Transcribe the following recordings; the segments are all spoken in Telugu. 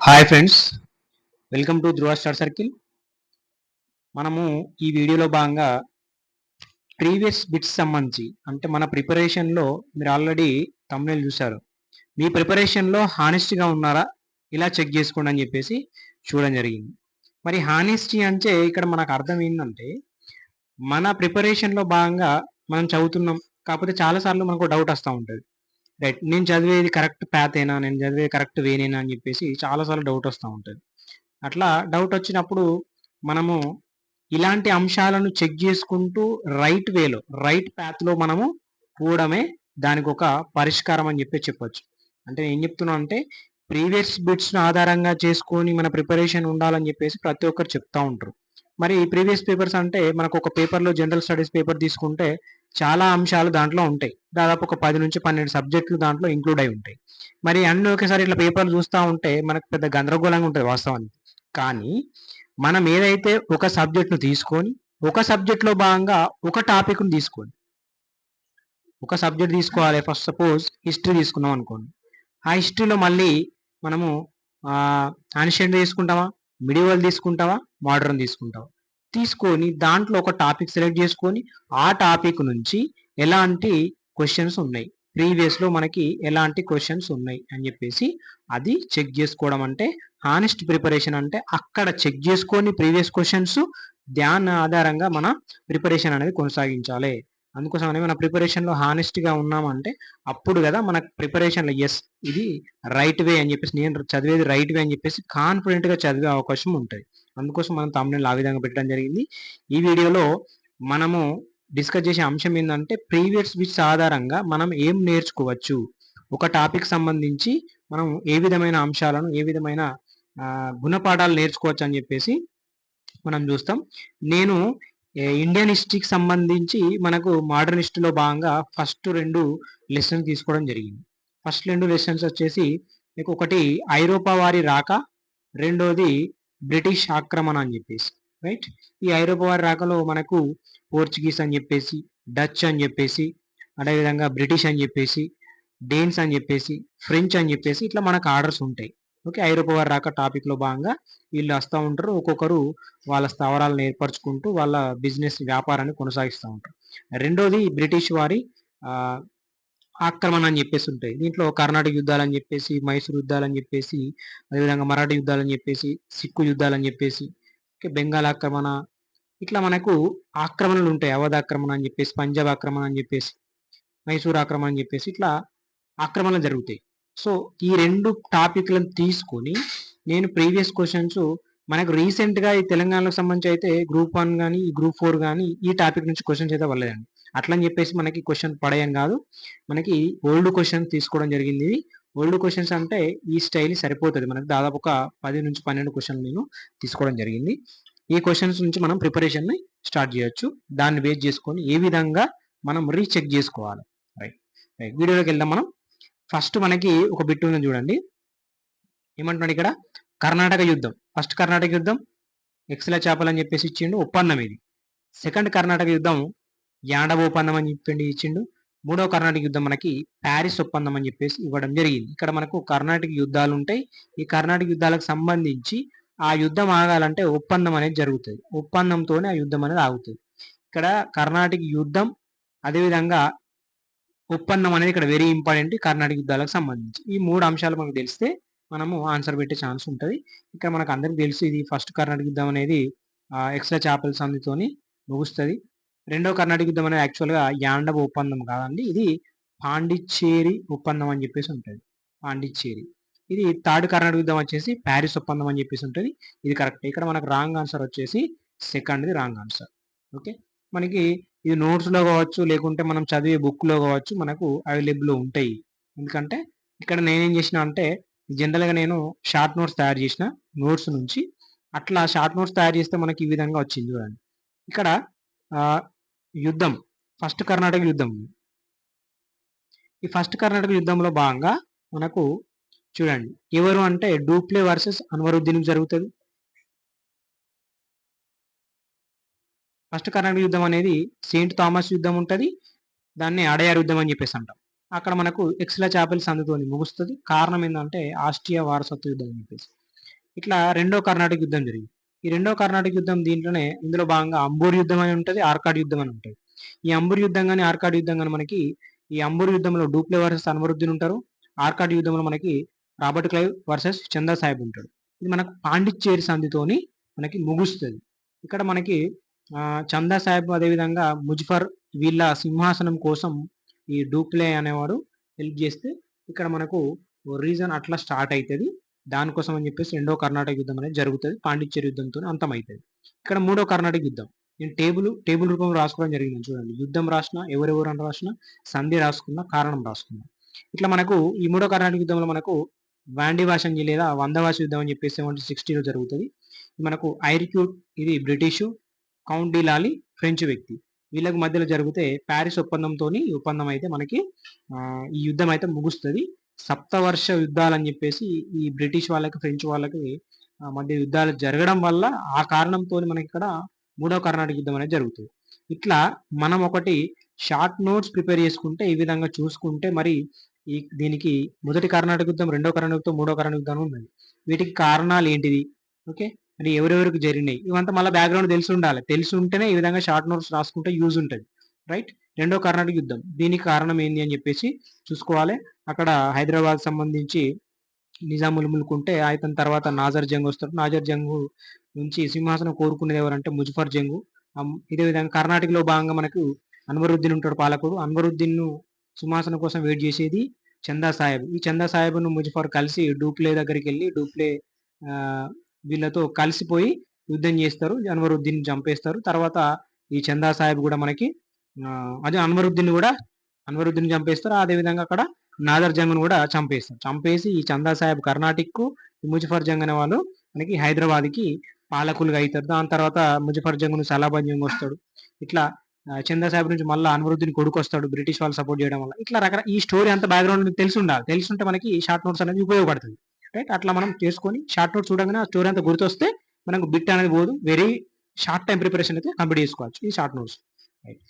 Hi friends, welcome to Dhruva star circle. మనము ఈ వీడియోలో భాగంగా ప్రీవియస్ బిట్స్ సంబంధించి అంటే మన ప్రిపరేషన్లో మీరు ఆల్రెడీ తమ్ముళ్ళు చూశారు. మీ ప్రిపరేషన్లో హానెస్ట్గా ఉన్నారా ఇలా చెక్ చేసుకోండి అని చెప్పేసి చూడడం జరిగింది. మరి హానెస్టీ అంటే ఇక్కడ మనకు అర్థం ఏంటంటే మన ప్రిపరేషన్లో భాగంగా మనం చదువుతున్నాం, కాకపోతే చాలాసార్లు మనకు డౌట్ వస్తూ ఉంటుంది. రైట్, నేను చదివేది కరెక్ట్ ప్యాతేనా, నేను చదివేది కరెక్ట్ వేనేనా అని చెప్పేసి చాలాసార్లు డౌట్ వస్తూ ఉంటుంది. అట్లా డౌట్ వచ్చినప్పుడు మనము ఇలాంటి అంశాలను చెక్ చేసుకుంటూ రైట్ వేలో రైట్ పాత్లో మనము పోవడమే దానికి ఒక పరిష్కారం అని చెప్పొచ్చు. అంటే ఏం చెప్తున్నా అంటే ప్రీవియస్ బిట్స్ను ఆధారంగా చేసుకొని మన ప్రిపరేషన్ ఉండాలని చెప్పేసి ప్రతి ఒక్కరు చెప్తా ఉంటారు. మరి ప్రీవియస్ పేపర్స్ అంటే మనకు ఒక పేపర్లో జనరల్ స్టడీస్ పేపర్ తీసుకుంటే చాలా అంశాలు దాంట్లో ఉంటాయి. దాదాపు ఒక 10 నుంచి 12 సబ్జెక్టులు దాంట్లో ఇంక్లూడ్ అయి ఉంటాయి. మరి అన్ని ఒకేసారి ఇట్లా పేపర్లు చూస్తూ ఉంటే మనకు పెద్ద గందరగోళంగా ఉంటుంది వాస్తవానికి. కానీ మనం ఏదైతే ఒక సబ్జెక్ట్ను తీసుకొని ఒక సబ్జెక్ట్లో భాగంగా ఒక టాపిక్ను తీసుకొని ఒక సబ్జెక్ట్ తీసుకోవాలి. ఫస్ట్ సపోజ్ హిస్టరీ తీసుకున్నాం అనుకోండి. ఆ హిస్టరీలో మళ్ళీ మనము యాన్షియంట్ తీసుకుంటామా, మిడివల్ తీసుకుంటావా, మోడర్న్ తీసుకుంటావా, తీసుకొని దాంట్లో ఒక టాపిక్ సెలెక్ట్ చేసుకొని ఆ టాపిక్ నుంచి ఎలాంటి క్వశ్చన్స్ ఉన్నాయి, ప్రీవియస్లో మనకి ఎలాంటి క్వశ్చన్స్ ఉన్నాయి అని చెప్పేసి అది చెక్ చేసుకోవడం అంటే హానెస్ట్ ప్రిపరేషన్. అంటే అక్కడ చెక్ చేసుకొని ప్రీవియస్ క్వశ్చన్స్ దాని ఆధారంగా మన ప్రిపరేషన్ అనేది కొనసాగించాలి. అందుకోసమని మన ప్రిపరేషన్లో హానెస్ట్గా ఉన్నామంటే అప్పుడు కదా మన ప్రిపరేషన్లో ఎస్ ఇది రైట్ వే అని చెప్పేసి, నేను చదివేది రైట్ వే అని చెప్పేసి కాన్ఫిడెంట్గా చదివే అవకాశం ఉంటుంది. అందుకోసం మనం తమ్ముళ్ళు ఆ విధంగా పెట్టడం జరిగింది. ఈ వీడియోలో మనము డిస్కస్ చేసే అంశం ఏంటంటే ప్రీవియస్ బిట్స్ ఆధారంగా మనం ఏం నేర్చుకోవచ్చు, ఒక టాపిక్ సంబంధించి మనం ఏ విధమైన అంశాలను ఏ విధమైన గుణపాఠాలు నేర్చుకోవచ్చు అని చెప్పేసి మనం చూస్తాం. నేను ఇండియన్ హిస్టరీకి సంబంధించి మనకు మోడర్న్ హిస్టరీలో భాగంగా ఫస్ట్ 2 లెసన్స్ తీసుకోవడం జరిగింది. ఫస్ట్ 2 లెసన్స్ వచ్చేసి మీకు ఒకటి ఐరోపా వారి రాక, రెండోది బ్రిటిష్ ఆక్రమణ అని చెప్పేసి. రైట్, ఈ ఐరోపా వారి రాకలో మనకు పోర్చుగీస్ అని చెప్పేసి, డచ్ అని చెప్పేసి, అదేవిధంగా బ్రిటిష్ అని చెప్పేసి, డేన్స్ అని చెప్పేసి, ఫ్రెంచ్ అని చెప్పేసి ఇట్లా మనకు ఆర్డర్స్ ఉంటాయి. ఓకే, ఐరోపా వారి రాక టాపిక్లో భాగంగా వీళ్ళు వస్తూ ఉంటారు. ఒక్కొక్కరు వాళ్ళ స్థావరాలను ఏర్పరచుకుంటూ వాళ్ళ బిజినెస్ వ్యాపారాన్ని కొనసాగిస్తూ ఉంటారు. రెండోది బ్రిటిష్ వారి ఆక్రమణ అని చెప్పేసి ఉంటాయి. దీంట్లో కర్ణాటక యుద్ధాలు అని చెప్పేసి, మైసూర్ యుద్ధాలు అని చెప్పేసి, అదేవిధంగా మరాఠా యుద్ధాలు అని చెప్పేసి, సిక్కు యుద్ధాలు అని చెప్పేసి, బెంగాల్ ఆక్రమణ, ఇట్లా మనకు ఆక్రమణలు ఉంటాయి. అవధ్ ఆక్రమణ అని చెప్పేసి, పంజాబ్ ఆక్రమణ అని చెప్పేసి, మైసూర్ ఆక్రమణ అని చెప్పేసి ఇట్లా ఆక్రమణలు జరుగుతాయి. సో ఈ 2 టాపిక్లను తీసుకొని నేను ప్రీవియస్ క్వశ్చన్స్ మనకు రీసెంట్గా ఈ తెలంగాణకు సంబంధించి అయితే గ్రూప్ 1 కానీ ఈ గ్రూప్ 4 కానీ ఈ టాపిక్ నుంచి క్వశ్చన్స్ అయితే వల్లేదండి. అట్లని చెప్పేసి మనకి క్వశ్చన్ పడేయని కాదు, మనకి ఓల్డ్ క్వశ్చన్స్ తీసుకోవడం జరిగింది. ఓల్డ్ క్వశ్చన్స్ అంటే ఈ స్టైల్ సరిపోతుంది మనకి. దాదాపు ఒక 10 నుంచి 12 క్వశ్చన్లు నేను తీసుకోవడం జరిగింది. ఈ క్వశ్చన్స్ నుంచి మనం ప్రిపరేషన్ని స్టార్ట్ చేయొచ్చు. దాన్ని బేస్ చేసుకొని ఏ విధంగా మనం రీచెక్ చేసుకోవాలి. రైట్ రైట్, వీడియోలోకి వెళ్దాం. మనం ఫస్ట్ మనకి ఒక బిట్ ఉంది చూడండి. ఏమంటున్నాడు ఇక్కడ, కర్ణాటక యుద్ధం. ఫస్ట్ కర్ణాటక యుద్ధం ఎక్సల చేపలు అని చెప్పేసి ఇచ్చిండు, ఒప్పందం ఇది. సెకండ్ కర్ణాటక యుద్ధం యాండవ ఒప్పందం అని చెప్పండి ఇచ్చిండు. మూడవ కర్ణాటక యుద్ధం మనకి ప్యారిస్ ఒప్పందం అని చెప్పేసి ఇవ్వడం జరిగింది. ఇక్కడ మనకు కర్ణాటక యుద్ధాలు ఉంటాయి. ఈ కర్ణాటక యుద్ధాలకు సంబంధించి ఆ యుద్ధం ఆగాలంటే ఒప్పందం అనేది జరుగుతుంది. ఒప్పందంతోనే ఆ యుద్ధం అనేది ఆగుతుంది. ఇక్కడ కర్ణాటక యుద్ధం అదేవిధంగా ఒప్పందం అనేది ఇక్కడ వెరీ ఇంపార్టెంట్ కర్ణాటక యుద్ధాలకు సంబంధించి. ఈ 3 అంశాలు మనకు తెలిస్తే మనము ఆన్సర్ పెట్టే ఛాన్స్ ఉంటుంది. ఇక్కడ మనకు అందరికి తెలుసు ఇది ఫస్ట్ కర్ణాటక యుద్ధం అనేది ఎక్స్ట్రా చాపల్ సంధితోని ముగుస్తుంది. రెండో కర్ణాటక యుద్ధం అనేది యాక్చువల్గా యాండవ ఒప్పందం కాదండి, ఇది పాండిచ్చేరి ఒప్పందం అని చెప్పేసి ఉంటుంది. పాండిచ్చేరి. ఇది థర్డ్ కర్ణాటక యుద్ధం వచ్చేసి ప్యారిస్ ఒప్పందం అని చెప్పేసి ఉంటుంది. ఇది కరెక్ట్. ఇక్కడ మనకు రాంగ్ ఆన్సర్ వచ్చేసి సెకండ్ది రాంగ్ ఆన్సర్. ఓకే, మనకి ఇది నోట్స్లో కావచ్చు లేకుంటే మనం చదివే బుక్లో కావచ్చు మనకు అవైలబుల్లో ఉంటాయి. ఎందుకంటే ఇక్కడ నేనేం చేసిన అంటే జనరల్గా నేను షార్ట్ నోట్స్ తయారు చేసిన నోట్స్ నుంచి. అట్లా షార్ట్ నోట్స్ తయారు చేస్తే మనకి ఈ విధంగా వచ్చింది చూడండి. ఇక్కడ యుద్ధం ఫస్ట్ కర్ణాటక యుద్ధం. ఈ ఫస్ట్ కర్ణాటక యుద్ధంలో భాగంగా మనకు చూడండి ఎవరు అంటే డూప్లే వర్సెస్ అన్వరుద్దీన్ జరుగుతుంది. ఫస్ట్ కర్ణాటక యుద్ధం అనేది సెయింట్ థామస్ యుద్ధం ఉంటుంది. దాన్ని అడయార్ యుద్ధం అని చెప్పేసి అంటాం. అక్కడ మనకు ఎక్స్లా చాపెల్ సంధితోని ముగుస్తుంది. కారణం ఏంటంటే ఆస్ట్రియా వారసత్వ యుద్ధం అని చెప్పేసి. ఇట్లా రెండో కర్ణాటక యుద్ధం జరిగింది. ఈ రెండో కర్ణాటక యుద్ధం దీంట్లోనే ఇందులో భాగంగా అంబూర్ యుద్ధం అని ఉంటది, ఆర్కాడ్ యుద్ధం అని ఉంటది. ఈ అంబూర్ యుద్ధం గాని, ఆర్కాడ్ యుద్ధం గాని మనకి ఈ అంబూర్ యుద్ధంలో డూప్లే వర్సెస్ అన్వరుద్దీన్ ఉంటారు. ఆర్కాడ్ యుద్ధంలో మనకి రాబర్ట్ క్లైవ్ వర్సెస్ చందా సాహెబ్ ఉంటాడు. ఇది మనకు పాండిచ్చేరి సంధితోని మనకి ముగుస్తది. ఇక్కడ మనకి చందా సాహెబ్ అదేవిధంగా ముజఫర్ వీళ్ళ సింహాసనం కోసం ఈ డూప్లే అనేవాడు హెల్ప్ చేస్తే ఇక్కడ మనకు రీజన్ అట్లా స్టార్ట్ అవుతుంది. దానికోసం అని చెప్పేసి రెండో కర్ణాటక యుద్ధం అనేది జరుగుతుంది. పాండిచ్చేరి యుద్ధంతో అంతమవుతుంది. ఇక్కడ మూడో కర్ణాటక యుద్ధం నేను టేబుల్ రూపంలో రాసుకోవడం జరిగింది చూడండి. యుద్ధం రాసిన, ఎవరెవరు అని రాసిన, సంధి రాసుకున్న, కారణం రాసుకున్నా. ఇట్లా మనకు ఈ మూడో కర్ణాటక యుద్ధంలో మనకు వాండివాషంజి లేదా వందవాసి యుద్ధం అని చెప్పేసి 1760లో జరుగుతుంది. మనకు ఐరిక్యూట్ ఇది బ్రిటిషు, కౌంట్ డి లాలి ఫ్రెంచ్ వ్యక్తి, వీళ్ళకి మధ్యలో జరిగితే ప్యారిస్ ఒప్పందంతో ఈ ఒప్పందం అయితే మనకి ఈ యుద్ధం అయితే ముగుస్తుంది. సప్తవర్ష యుద్ధాలు అని చెప్పేసి ఈ బ్రిటిష్ వాళ్ళకి ఫ్రెంచ్ వాళ్ళకి మధ్య యుద్ధాలు జరగడం వల్ల ఆ కారణంతో మనకి ఇక్కడ మూడో కర్ణాటక యుద్ధం అనేది జరుగుతుంది. ఇట్లా మనం ఒకటి షార్ట్ నోట్స్ ప్రిపేర్ చేసుకుంటే ఈ విధంగా చూసుకుంటే మరి దీనికి మొదటి కర్ణాటక యుద్ధం, రెండో కర్ణాటక యుద్ధం, మూడో కర్ణాటక యుద్ధం ఉన్నది. వీటికి కారణాలు ఏంటిది, ఓకే, అంటే ఎవరెవరికి జరిగినాయి ఇవంతా మళ్ళీ బ్యాక్గ్రౌండ్ తెలిసి ఉండాలి. తెలిసి ఉంటేనే ఈ విధంగా షార్ట్ నోట్స్ రాసుకుంటే యూజ్ ఉంటుంది, రైట్. రెండో కర్ణాటక యుద్ధం దీనికి కారణం ఏంది అని చెప్పేసి చూసుకోవాలి. అక్కడ హైదరాబాద్ సంబంధించి నిజాముల్ ముల్క్ ఉంటే ఆయన తర్వాత నాజర్ జంగ్ వస్తాడు. నాజర్ జంగ్ నుంచి సింహాసనం కోరుకునేది ఎవరంటే ముజఫర్ జంగు. ఇదే విధంగా కర్ణాటకలో భాగంగా మనకు అన్వరుద్దీన్ ఉంటాడు పాలకుడు. అన్వరుద్దీన్ సింహాసనం కోసం వెయిట్ చేసేది చందా సాహెబ్. ఈ చందా సాహెబ్ను ముజఫర్ కలిసి డూప్లే దగ్గరికి వెళ్ళి డూప్లే వీళ్ళతో కలిసిపోయి యుద్ధం చేస్తారు. అన్వరుద్దీన్ చంపేస్తారు. తర్వాత ఈ చందా సాహెబ్ కూడా మనకి అదే అన్వరుద్దీన్ చంపేస్తారు. అదేవిధంగా అక్కడ నాదర్ జంగ్ను కూడా చంపేస్తారు. చంపేసి ఈ చందా సాహెబ్ కర్ణాటకకు, ముజఫర్ జంగ్ అనే వాళ్ళు మనకి హైదరాబాద్కి పాలకులుగా అవుతారు. దాని తర్వాత ముజఫర్ జంగ్ను సలాబన్ జంగ్ వస్తాడు. ఇట్లా చందా సాహెబ్ నుంచి మళ్ళీ అన్వరుద్దీన్ కొడుకు వస్తాడు బ్రిటిష్ వాళ్ళు సపోర్ట్ చేయడం వల్ల. ఇట్లా ఈ స్టోరీ అంత బ్యాక్గ్రౌండ్ మీకు తెలిసి ఉండాలి. తెలిసి ఉంటే మనకి షార్ట్ నోట్స్ అనేది ఉపయోగపడుతుంది, రైట్. అట్లా మనం చేసుకొని షార్ట్ నోట్స్ చూడగానే ఆ స్టోరీ అంతా గుర్తొస్తే మనకు బిట్ అనేది పోదు. వెరీ షార్ట్ టైం ప్రిపరేషన్ అయితే కంప్లీట్ చేసుకోవచ్చు ఈ షార్ట్ నోట్స్, రైట్.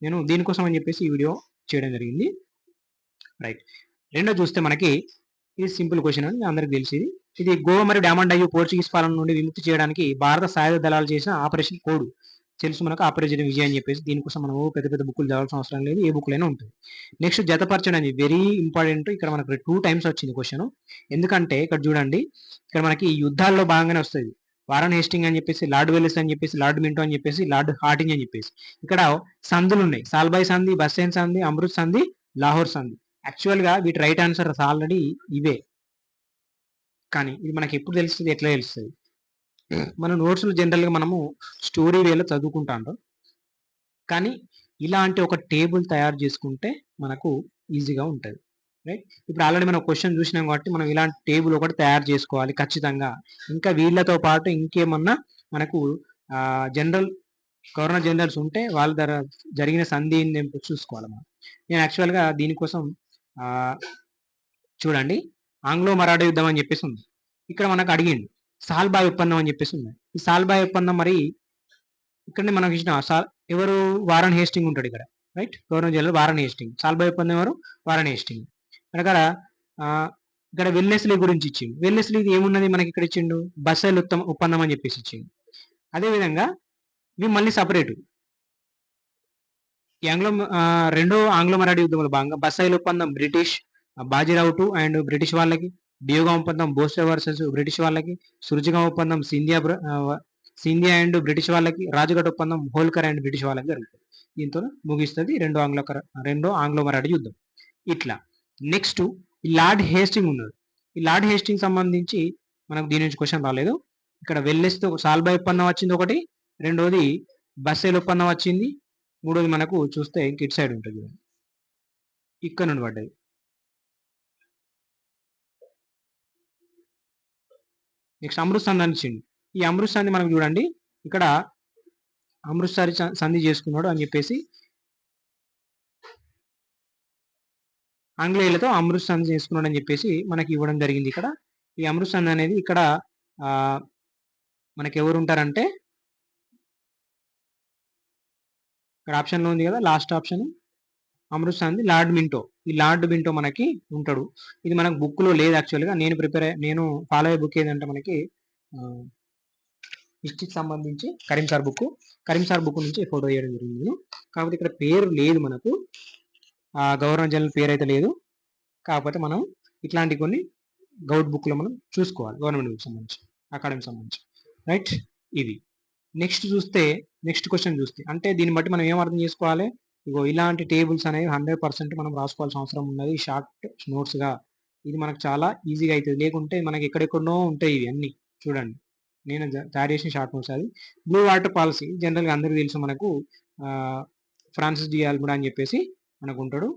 నేను దీనికోసం అని చెప్పేసి ఈ వీడియో చేయడం జరిగింది, రైట్. రెండో చూస్తే మనకి ఇది సింపుల్ క్వశ్చన్ అని అందరికి తెలిసింది. ఇది గోవా మరియు డామన్ డయ్యూ పోర్చుగీస్ పాలన నుండి విముక్తి చేయడానికి భారత సాయుధ దళాలు చేసిన ఆపరేషన్ కోడ్ తెలుసు మనకు, ఆపరేషన్ విజయ్ అని చెప్పేసి. దీనికోసం మనం పెద్ద పెద్ద బుక్కులు చదవాల్సిన అవసరం లేదు, ఏ బుక్ అయినా ఉంటుంది. నెక్స్ట్ జతపరచడం అనేది వెరీ ఇంపార్టెంట్. ఇక్కడ మనకు 2 టైమ్స్ వచ్చింది క్వశ్చన్. ఎందుకంటే ఇక్కడ చూడండి, ఇక్కడ మనకి యుద్ధాల్లో భాగంగానే వస్తుంది. వారన్ హేస్టింగ్ అని చెప్పేసి, లార్డ్ వెల్లిస్ అని చెప్పేసి, లార్డ్ మింటో అని చెప్పేసి, లార్డ్ హార్డింగ్ అని చెప్పేసి. ఇక్కడ సంధులు ఉన్నాయి, సాల్బాయ్ సంధి, బస్సేన్ సంధి, అమృత్ సంధి, లాహోర్ సంధి. యాక్చువల్ గా వీటి రైట్ ఆన్సర్స్ ఆల్రెడీ ఇవే, కానీ ఇది మనకి ఎప్పుడు తెలుస్తుంది, ఎట్లా తెలుస్తుంది? మన నోట్స్లో జనరల్గా మనము స్టోరీ వేలో చదువుకుంటాం, కానీ ఇలాంటి ఒక టేబుల్ తయారు చేసుకుంటే మనకు ఈజీగా ఉంటుంది, రైట్. ఇప్పుడు ఆల్రెడీ మనం క్వశ్చన్ చూసినాం కాబట్టి మనం ఇలాంటి టేబుల్ ఒకటి తయారు చేసుకోవాలి ఖచ్చితంగా. ఇంకా వీళ్ళతో పాటు ఇంకేమన్నా మనకు జనరల్ గవర్నర్ జనరల్స్ ఉంటే వాళ్ళ ద్వారా జరిగిన సంధి చూసుకోవాలి మనం. నేను యాక్చువల్గా దీనికోసం చూడండి, ఆంగ్లో మరాఠా యుద్ధం అని చెప్పేసి ఉంది. ఇక్కడ మనకు అడిగిండు సాల్బాయ్ ఒప్పందం అని చెప్పేసి ఉంది. ఈ సాల్బాయ్ ఒప్పందం మరి ఇక్కడనే మనకు ఇచ్చిన ఎవరు, వారన్ హేస్టింగ్ ఉంటాడు ఇక్కడ, right. Governor general Warren Hastings. Salbai ఒప్పందం ఎవరు, వారన్ హేస్టింగ్. ఇక్కడ ఇక్కడ వెల్లెస్లీ గురించి ఇచ్చిండు. వెల్లెస్లీ ఏమున్నది మనకి ఇక్కడ ఇచ్చిండు, బస్సైల్ ఒప్పందం అని చెప్పేసి ఇచ్చిండు. అదేవిధంగా ఇవి మళ్ళీ సపరేట్. రెండో ఆంగ్లో మరాఠీ యుద్ధంలో భాగంగా బస్సైల్ ఒప్పందం బ్రిటిష్ బాజీరావు అండ్ బ్రిటిష్ వాళ్ళకి, డియోగా ఒప్పందం బోస్లే వర్సెస్ బ్రిటిష్ వాళ్ళకి, సుర్జిగా ఒప్పందం సింధియా అండ్ బ్రిటిష్ వాళ్ళకి, రాజఘాట్ ఒప్పందం హోల్కర్ అండ్ బ్రిటిష్ వాళ్ళకి జరుగుతుంది. దీంతో ముగిస్తుంది రెండో ఆంగ్లో మరాఠీ యుద్ధం. ఇట్లా నెక్స్ట్ లార్డ్ హేస్టింగ్ ఉన్నది. ఈ లార్డ్ హేస్టింగ్ సంబంధించి మనకు దీని నుంచి క్వశ్చన్ రాలేదు. ఇక్కడ వెల్లెస్తో సాల్బాయ్ ఒప్పందం వచ్చింది ఒకటి, రెండోది బస్సైల్ ఒప్పందం వచ్చింది, మూడోది మనకు చూస్తే ఇటు సైడ్ ఉంటుంది, ఇక్కడ నుండి పడ్డది. నెక్స్ట్ అమృత్ సంధి అని ఇచ్చింది. ఈ అమృత్ సంధి మనకు చూడండి, ఇక్కడ అమృత్సర్ సంధి చేసుకున్నాడు అని చెప్పేసి ఆంగ్లేయులతో అమృత్ సంధి చేసుకున్నాడు అని చెప్పేసి మనకి ఇవ్వడం జరిగింది. ఇక్కడ ఈ అమృత్ సంధి అనేది ఇక్కడ మనకి ఎవరు ఉంటారంటే ఇక్కడ ఆప్షన్లో ఉంది కదా, last option Amritsar lord Minto. ఈ లార్డ్ మింటో మనకి ఉంటాడు. ఇది మనకు బుక్లో లేదు యాక్చువల్గా. నేను ఫాలో అయ్యే బుక్ ఏదంటే మనకి హిస్టరీకి సంబంధించి కరీం సార్ బుక్ నుంచి ఫోటో వేయడం జరిగింది నేను. కాకపోతే ఇక్కడ పేరు లేదు మనకు, గవర్నర్ జనరల్ పేరు అయితే లేదు. కాకపోతే మనం ఇట్లాంటి కొన్ని గౌడ్ బుక్లో మనం చూసుకోవాలి, గవర్నమెంట్ బుక్ సంబంధించి, అకాడమీకి సంబంధించి. రైట్, ఇది. నెక్స్ట్ క్వశ్చన్ చూస్తే అంటే దీన్ని బట్టి మనం ఏం అర్థం చేసుకోవాలి, ఇగో ఇలాంటి టేబుల్స్ అనేవి 100% మనం రాసుకోవాల్సిన అవసరం ఉన్నది షార్ట్ నోట్స్గా. ఇది మనకు చాలా ఈజీగా అవుతుంది. లేకుంటే మనకి ఎక్కడెక్కడో ఉంటాయి ఇవి అన్ని. చూడండి, నేను తయారు చేసిన షార్ట్ నోట్స్. అది బ్లూ వాటర్ పాలసీ జనరల్గా అందరికీ తెలుసు మనకు. ఫ్రాన్సిస్ డి ఆల్మడా అని చెప్పేసి మనకు ఉంటాడు,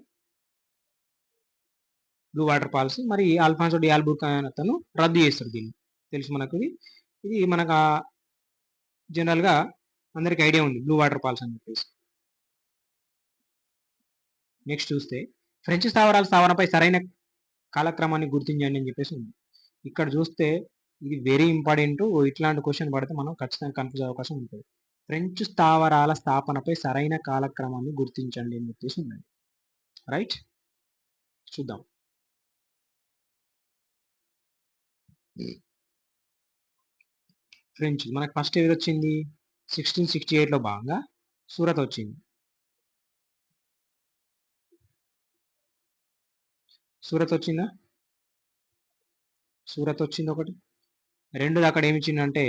బ్లూ వాటర్ పాలసీ. మరి ఆల్ఫాన్సో డి ఆల్బుర్కా అతను రద్దు చేస్తాడు దీన్ని, తెలుసు మనకు. ఇది మనకు జనరల్గా అందరికి ఐడియా ఉంది, బ్లూ వాటర్ పాలసీ అని చెప్పేసి. నెక్స్ట్ చూస్తే ఫ్రెంచ్ స్థావరాల స్థావనపై సరైన కాలక్రమాన్ని గుర్తించండి అని చెప్పేసి ఉంది. ఇక్కడ చూస్తే ఇది వెరీ ఇంపార్టెంట్. ఇట్లాంటి క్వశ్చన్ పడితే మనం ఖచ్చితంగా కన్ఫ్యూజ్ అయ్యే అవకాశం ఉంటుంది. ఫ్రెంచ్ స్థావరాల స్థాపనపై సరైన కాలక్రమాన్ని గుర్తించండి అని చెప్పేసి ఉన్నది. రైట్, చూద్దాం. ఫ్రెంచ్ మనకు ఫస్ట్ ఏది వచ్చింది, 1668లో భాగంగా సూరత్ వచ్చింది. సూరత్ వచ్చిందా? సూరత్ వచ్చింది ఒకటి. రెండోది అక్కడ ఏమి ఇచ్చిండంటే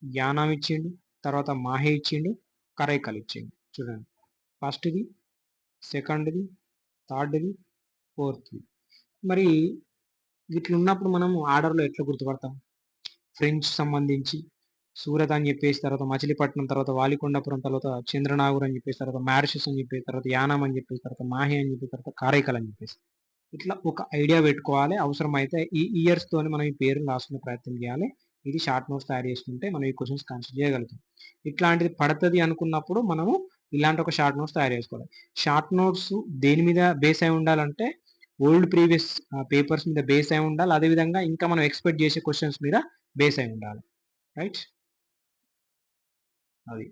యానాం ఇచ్చిండు, తర్వాత మాహే ఇచ్చిండు, కరైకల్ ఇచ్చిండు. చూడండి, ఫస్ట్ది, సెకండ్ది, థర్డ్ది, ఫోర్త్ది. మరి ఇట్లా ఉన్నప్పుడు మనం ఆర్డర్లో ఎట్లా గుర్తుపడతాం? ఫ్రెంచ్ సంబంధించి సూరత్ అని చెప్పేసి, తర్వాత మచిలీపట్నం, తర్వాత వాలికొండాపురం, తర్వాత చంద్రనాగూర్ అని చెప్పేసి, తర్వాత మ్యారిషస్ అని చెప్పేసి, తర్వాత యానాం అని చెప్పేసి, తర్వాత మాహే అని చెప్పేసి, తర్వాత కారైకల్ అని చెప్పేసి, ఇట్లా ఒక ఐడియా పెట్టుకోవాలి. అవసరమైతే ఈ ఇయర్స్ తోని మనం ఈ పేరు రాసుకునే ప్రయత్నం చేయాలి. ఇది షార్ట్ నోట్స్ తయారు చేసుకుంటే మనం ఈ క్వశ్చన్స్ కన్సిడర్ చేయగలుగుతాం. ఇట్లాంటిది పడుతుంది అనుకున్నప్పుడు మనము ఇలాంటి ఒక షార్ట్ నోట్స్ తయారు చేసుకోవాలి. షార్ట్ నోట్స్ దేని మీద బేస్ అయి ఉండాలంటే ఓల్డ్ ప్రీవియస్ పేపర్స్ మీద బేస్ అయి ఉండాలి. అదేవిధంగా ఇంకా మనం ఎక్స్పెక్ట్ చేసే క్వశ్చన్స్ మీద బేస్ అయి ఉండాలి. రైట్, అది.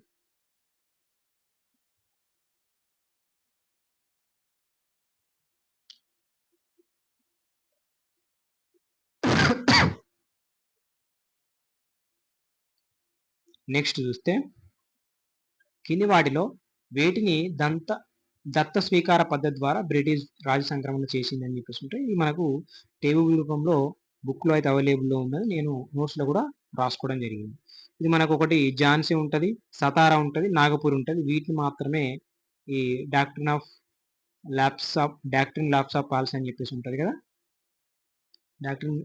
నెక్స్ట్ చూస్తే కింది వాటిలో వేటిని దత్త స్వీకార పద్ధతి ద్వారా బ్రిటిష్ రాజ సంక్రమణ చేసింది అని చెప్పేసి ఉంటే, ఇది మనకు టేబుల్ రూపంలో బుక్లో అయితే అవైలబుల్లో ఉన్నది. నేను నోట్స్లో కూడా రాసుకోవడం జరిగింది. ఇది మనకు ఒకటి ఝాన్సీ ఉంటుంది, సతారా ఉంటుంది, నాగపూర్ ఉంటుంది. వీటిని మాత్రమే ఈ డాక్ట్రిన్ లాప్స్ ఆఫ్ పాలసీ అని చెప్పేసి ఉంటుంది కదా, డాక్ట్రిన్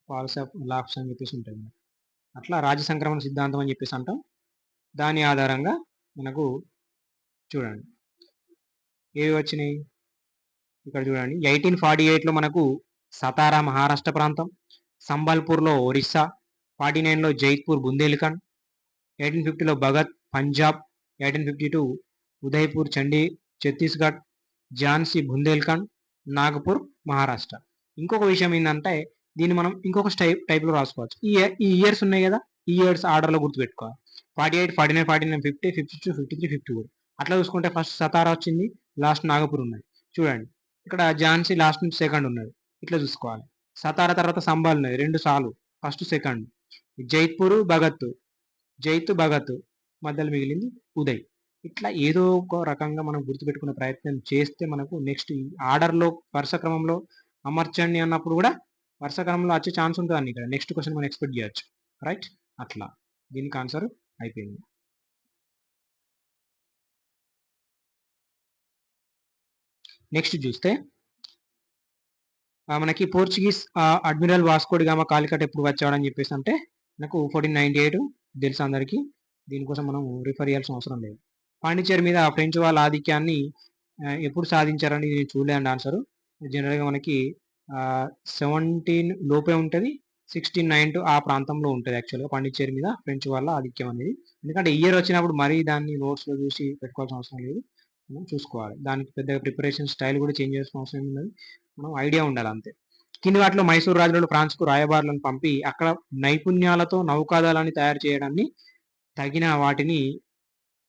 పాలసీ ఆఫ్ లాప్స్ అని చెప్పేసి ఉంటుంది. అట్లా రాజ సంక్రమణ సిద్ధాంతం అని చెప్పేసి అంటాం. దాని ఆధారంగా మనకు చూడండి ఏవి వచ్చినాయి. ఇక్కడ చూడండి, 1848లో మనకు సతారా మహారాష్ట్ర ప్రాంతం, సంబల్పూర్లో ఒరిస్సా, 49లో జైపూర్ బుందేల్ఖండ్, 1850లో భగత్ పంజాబ్, 1852 ఉదయ్పూర్ ఛత్తీస్గఢ్, ఝాన్సీ బుందేల్ఖండ్, నాగపూర్ మహారాష్ట్ర. ఇంకొక విషయం ఏంటంటే దీన్ని మనం ఇంకొక టైప్లో రాసుకోవచ్చు. ఈ ఇయర్స్ ఉన్నాయి కదా, ఈ ఇయర్స్ ఆర్డర్లో గుర్తుపెట్టుకోవాలి. 48, 49, 49, 50, 52, 53, 54. అట్లా చూసుకుంటే ఫస్ట్ సతారా వచ్చింది, లాస్ట్ నాగపూర్ ఉన్నది. చూడండి, ఇక్కడ ఝాన్సీ లాస్ట్ నుంచి సెకండ్ ఉన్నది. ఇట్లా చూసుకోవాలి. సతారా తర్వాత సంబాల్ ఉన్నది, రెండు సార్లు, ఫస్ట్ సెకండ్. జైపూర్ భగత్ మధ్యలో మిగిలింది ఉదయ్. ఇట్లా ఏదో ఒక రకంగా మనం గుర్తుపెట్టుకునే ప్రయత్నం చేస్తే మనకు నెక్స్ట్ ఆర్డర్లో వరుస క్రమంలో అమర్చండి అన్నప్పుడు కూడా వరుస క్రమంలో వచ్చే ఛాన్స్ ఉంటుంది. ఇక్కడ నెక్స్ట్ క్వశ్చన్ మనం ఎక్స్పెక్ట్ చేయొచ్చు. రైట్, అట్లా దీనికి ఆన్సర్ అయిపోయింది. నెక్స్ట్ చూస్తే మనకి Portuguese admiral Vasco da Gama Calicut ఎప్పుడు వచ్చాడని చెప్పేసి అంటే నాకు 1498 తెలుసు అందరికీ. దీనికోసం మనం రిఫర్ చేయాల్సిన అవసరం లేదు. పాండిచేరి మీద ఫ్రెంచ్ వాళ్ళ ఆధిక్యాన్ని ఎప్పుడు సాధించారని నేను చూడలేండి ఆన్సర్. జనరల్గా మనకి 17 లోపే ఉంటుంది, 1692 ఆ ప్రాంతంలో ఉంటుంది యాక్చువల్గా పాండిచేరి మీద ఫ్రెంచ్ వాళ్ళ ఆధిక్యం అనేది. ఎందుకంటే ఇయర్ వచ్చినప్పుడు మరీ దాన్ని నోట్స్లో చూసి పెట్టుకోవాల్సిన అవసరం లేదు, మనం చూసుకోవాలి. దానికి పెద్దగా ప్రిపరేషన్ స్టైల్ కూడా చేంజ్ చేయాల్సిన అవసరం ఉన్నది, మనం ఐడియా ఉండాలి అంతే. కింది వాటిలో మైసూరు రాజులు ఫ్రాన్స్కు రాయబారులను పంపి అక్కడ నైపుణ్యాలతో నౌకాదళాన్ని తయారు చేయడాన్ని తగిన వాటిని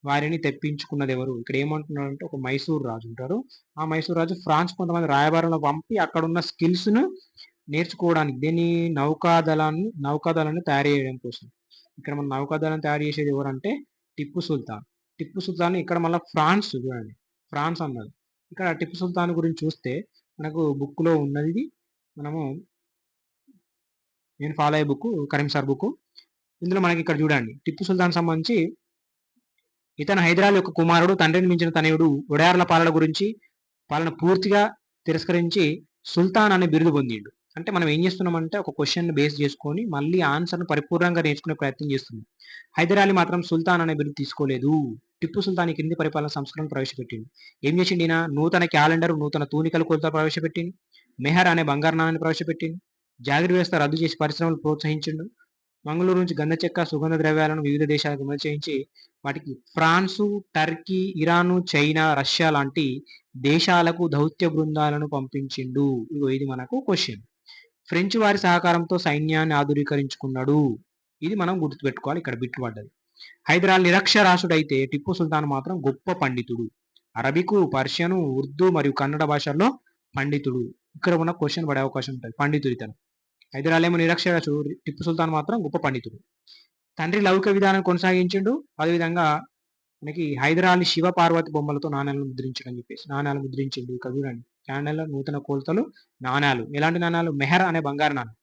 వారిని తెప్పించుకున్నది ఎవరు? ఇక్కడ ఏమంటున్నారంటే ఒక మైసూర్ రాజు ఉంటారు. ఆ మైసూర్ రాజు ఫ్రాన్స్ కొంతమంది రాయబారులను పంపి అక్కడున్న స్కిల్స్‌ను నేర్చుకోవడానికి దీన్ని నౌకాదళాన్ని తయారు చేయడం కోసం. ఇక్కడ మన నౌకాదళాన్ని తయారు చేసేది ఎవరంటే టిప్పు సుల్తాన్. టిప్పు సుల్తాన్ ఇక్కడ మళ్ళా ఫ్రాన్స్ చూడండి. ఫ్రాన్స్ అన్నది. ఇక్కడ టిప్పు సుల్తాన్ గురించి చూస్తే మనకు బుక్‌లో ఉన్నది. మనము నేను ఫాలో అయ్యే బుక్ కరీం సార్ బుక్. ఇందులో మనకి ఇక్కడ చూడండి టిప్పు సుల్తాన్ సంబంధించి ఇతను హైదరాబాద్ యొక్క కుమారుడు, తండ్రిని మించిన తనయుడు, ఒడయార్ల పాలన పూర్తిగా తిరస్కరించి సుల్తాన్ అనే బిరుదు పొందిండు. అంటే మనం ఏం చేస్తున్నామంటే ఒక క్వశ్చన్ బేస్ చేసుకొని మళ్ళీ ఆన్సర్ను పరిపూర్ణంగా నేర్చుకునే ప్రయత్నం చేస్తున్నాం. హైదరాలీ మాత్రం సుల్తాన్ అనే బిరుదు తీసుకోలేదు. టిప్పు సుల్తాన్ ఈ కింది పరిపాలన సంస్కరణను ప్రవేశపెట్టింది. ఏం చేసిండు ఈయన? నూతన క్యాలెండర్, నూతన తూనికల కొలత ప్రవేశపెట్టింది. మెహర్ అనే బంగారు నాణాన్ని ప్రవేశపెట్టింది. జాగిరి వ్యవస్థ రద్దు చేసి పరిశ్రమలు ప్రోత్సహించిండు. మంగళూరు నుంచి గంధ చెక్క, సుగంధ ద్రవ్యాలను వివిధ దేశాలకు ఎగుమతి చేయించి వాటికి France, Turkey, Iran, China, Russia లాంటి దేశాలకు దౌత్య బృందాలను పంపించిండు. ఇది మనకు క్వశ్చన్. ఫ్రెంచ్ వారి సహకారంతో సైన్యాన్ని ఆధునీకరించుకున్నాడు. ఇది మనం గుర్తుపెట్టుకోవాలి. ఇక్కడ బిట్లు పడ్డది. హైదరాబాద్ నిరక్షరాస్యుడైతే టిప్పు సుల్తాన్ మాత్రం గొప్ప పండితుడు. అరబికు, పర్షియను, ఉర్దూ మరియు కన్నడ భాషల్లో పండితుడు. ఇక్కడ ఉన్న క్వశ్చన్ పడే అవకాశం ఉంటుంది. పండితుడు ఇతను. హైదరాబాద్ ఏమో నిరక్షరాస్యుడు, టిప్పు సుల్తాన్ మాత్రం గొప్ప పండితుడు. తండ్రి లౌకిక విధానం కొనసాగించిండు. అదేవిధంగా మనకి హైదరాబాద్ శివ పార్వతి బొమ్మలతో నాణ్యాలను ముద్రించడం చెప్పేసి నాణ్యాలు ముద్రించిండు. ఇక్కడ చూడండి క్యాండల్, నూతన కోల్తలు, నాణ్యాలు. ఎలాంటి నాణ్యాలు? మెహర్ అనే బంగారు నాణ్యం.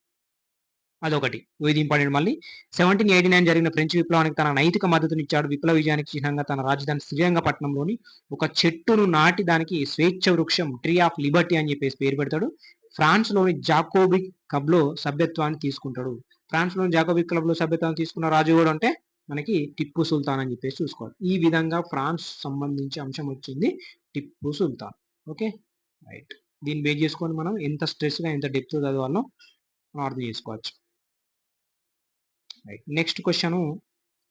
అదొకటి. ఇది ఇంపార్టెంట్. మళ్ళీ 1789 జరిగిన ఫ్రెంచ్ విప్లవానికి తన నైతిక మద్దతునిచ్చాడు. విప్లవ విజయానికి చిహ్నంగా తన రాజధాని శ్రీరంగపట్నంలోని ఒక చెట్టును నాటి దానికి స్వేచ్ఛ వృక్షం, ట్రీ ఆఫ్ లిబర్టీ అని చెప్పేసి పేరు పెడతాడు. ఫ్రాన్స్ లోని జాకోబిక్ క్లబ్ లో సభ్యత్వాన్ని తీసుకుంటాడు. ఫ్రాన్స్ లోని జాకోబిక్ క్లబ్ లో సభ్యత్వాన్ని తీసుకున్న రాజు కూడా అంటే మనకి టిప్పు సుల్తాన్ అని చెప్పేసి చూసుకోవాలి. ఈ విధంగా ఫ్రాన్స్ సంబంధించి అంశం వచ్చింది టిప్పు సుల్తాన్. Okay right. దీన్ని బేస్ చేసుకొని మనం ఎంత స్ట్రెస్ గా ఎంత డెప్త్ చదవాలో మనం అర్థం చేసుకోవచ్చు. రైట్. నెక్స్ట్ క్వశ్చన్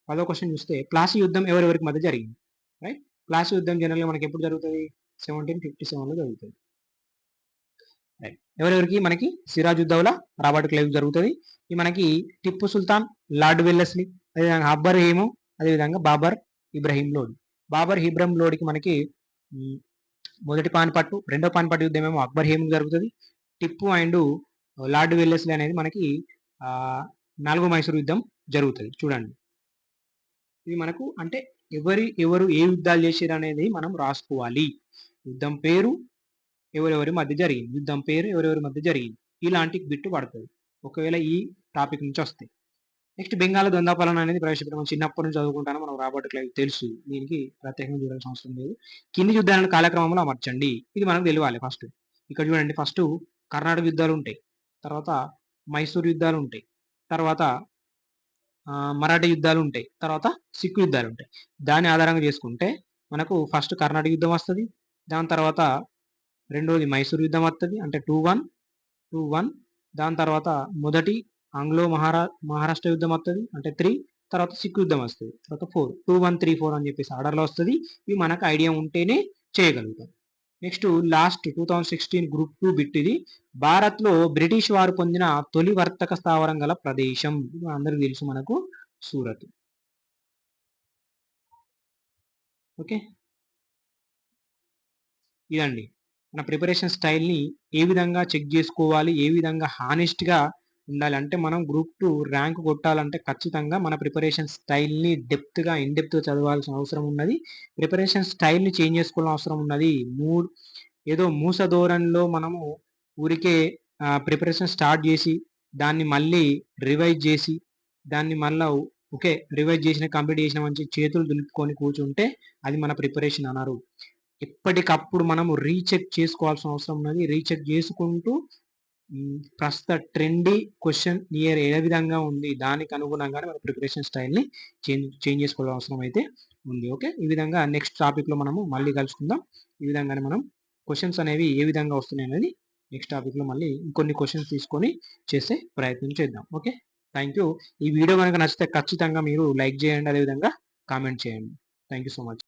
10వ క్వశ్చన్ చూస్తే ప్లాసీ యుద్ధం ఎవరెవరికి మధ్య జరిగింది? రైట్. ప్లాసీ యుద్ధం జనరల్గా మనకి ఎప్పుడు జరుగుతుంది? 1757లో జరుగుతుంది. రైట్. ఎవరెవరికి? మనకి సిరాజుద్దౌలా, రాబర్ట్ క్లైవ్ జరుగుతుంది. ఇది మనకి టిప్పు సుల్తాన్, లార్డ్ వెల్లెస్లీ, అదేవిధంగా అక్బర్ హేము, అదేవిధంగా బాబర్ ఇబ్రహీం లోడి. బాబర్ ఇబ్రహీం లోడికి మనకి మొదటి పానిపట్టు, రెండో పానిపట్టు యుద్ధం ఏమో అక్బర్ హేము జరుగుతుంది. టిప్పు అండ్ లార్డ్ వెల్లెస్లీ అనేది మనకి 4వ మైసూరు యుద్ధం జరుగుతుంది. చూడండి ఇది మనకు అంటే ఎవరు ఏ యుద్ధాలు చేశారు అనేది మనం రాసుకోవాలి. యుద్ధం పేరు, ఎవరెవరి మధ్య జరిగింది, యుద్ధం పేరు, ఎవరెవరి మధ్య జరిగింది, ఇలాంటి బిట్టు పడుతుంది ఒకవేళ ఈ టాపిక్ నుంచి వస్తాయి. నెక్స్ట్ బెంగాల్ ద్వంద్వపాలన అనేది ప్రవేశపెట్టడం చిన్నప్పటి నుంచి చదువుకుంటాను, మనం రాబర్ట్ క్లైవ్ తెలుసు, దీనికి ప్రత్యేకంగా చూడాల్సిన అవసరం లేదు. కింది యుద్ధాలను కాలక్రమంలో అమర్చండి. ఇది మనకు తెలియాలి. ఫస్ట్ ఇక్కడ చూడండి, ఫస్ట్ కర్ణాటక యుద్ధాలు ఉంటాయి, తర్వాత మైసూర్ యుద్ధాలు ఉంటాయి, తర్వాత మరాఠీ యుద్ధాలు ఉంటాయి, తర్వాత సిక్కు యుద్ధాలు ఉంటాయి. దాన్ని ఆధారంగా చేసుకుంటే మనకు ఫస్ట్ కర్ణాటక యుద్ధం వస్తుంది, దాని తర్వాత రెండోది మైసూర్ యుద్ధం వస్తుంది అంటే 2-1. దాని తర్వాత మొదటి ఆంగ్లో మహారాష్ట్ర యుద్ధం వస్తుంది అంటే 3. తర్వాత సిక్కు యుద్ధం వస్తుంది, తర్వాత 4. 2-1-3-4 అని చెప్పేసి ఆర్డర్లో వస్తుంది. ఇవి మనకు ఐడియా ఉంటేనే చేయగలుగుతాం. నెక్స్ట్ లాస్ట్ 2016 గ్రూప్ 2 బిట్ ఇది. భారత్లో బ్రిటిష్ వారు పొందిన తొలి వర్తక స్థావరం గల ప్రదేశం. అందరికి తెలుసు మనకు సూరత్. ఓకే ఇదండి మన ప్రిపరేషన్ స్టైల్ని ఏ విధంగా చెక్ చేసుకోవాలి, ఏ విధంగా హానెస్ట్గా ఉండాలి అంటే మనం గ్రూప్ 2 ర్యాంక్ కొట్టాలంటే ఖచ్చితంగా మన ప్రిపరేషన్ స్టైల్ని డెప్త్గా ఇన్డెప్త్గా చదవాల్సిన అవసరం ఉన్నది. ప్రిపరేషన్ స్టైల్ని చేంజ్ చేసుకోవాల్సిన అవసరం ఉన్నది. ఏదో మూస ధోరణిలో మనము ఊరికే ప్రిపరేషన్ స్టార్ట్ చేసి దాన్ని మళ్ళీ రివైజ్ చేసి దాన్ని మళ్ళీ ఓకే రివైజ్ చేసిన కంప్లీట్ చేసిన మంచి చేతులు దులుపుకొని కూర్చుంటే అది మన ప్రిపరేషన్ అన్నారు. ఎప్పటికప్పుడు మనము రీచెక్ చేసుకోవాల్సిన అవసరం ఉన్నది. రీచెక్ చేసుకుంటూ ప్రస్తుత ట్రెండీ క్వశ్చన్ నియర్ ఏ విధంగా ఉంది దానికి అనుగుణంగానే మన ప్రిపరేషన్ స్టైల్ని చేంజ్ చేసుకోవాల్సిన అవసరం అయితే ఉంది. ఓకే ఈ విధంగా నెక్స్ట్ టాపిక్లో మనము మళ్ళీ కలుసుకుందాం. ఈ విధంగానే మనం క్వశ్చన్స్ అనేవి ఏ విధంగా వస్తున్నాయి అనేది నెక్స్ట్ టాపిక్లో మళ్ళీ ఇంకొన్ని క్వశ్చన్స్ తీసుకొని చేసే ప్రయత్నం చేద్దాం. Okay thank you. ఈ వీడియో కనుక నచ్చితే ఖచ్చితంగా మీరు లైక్ చేయండి, అదేవిధంగా కామెంట్ చేయండి. Thank you so much.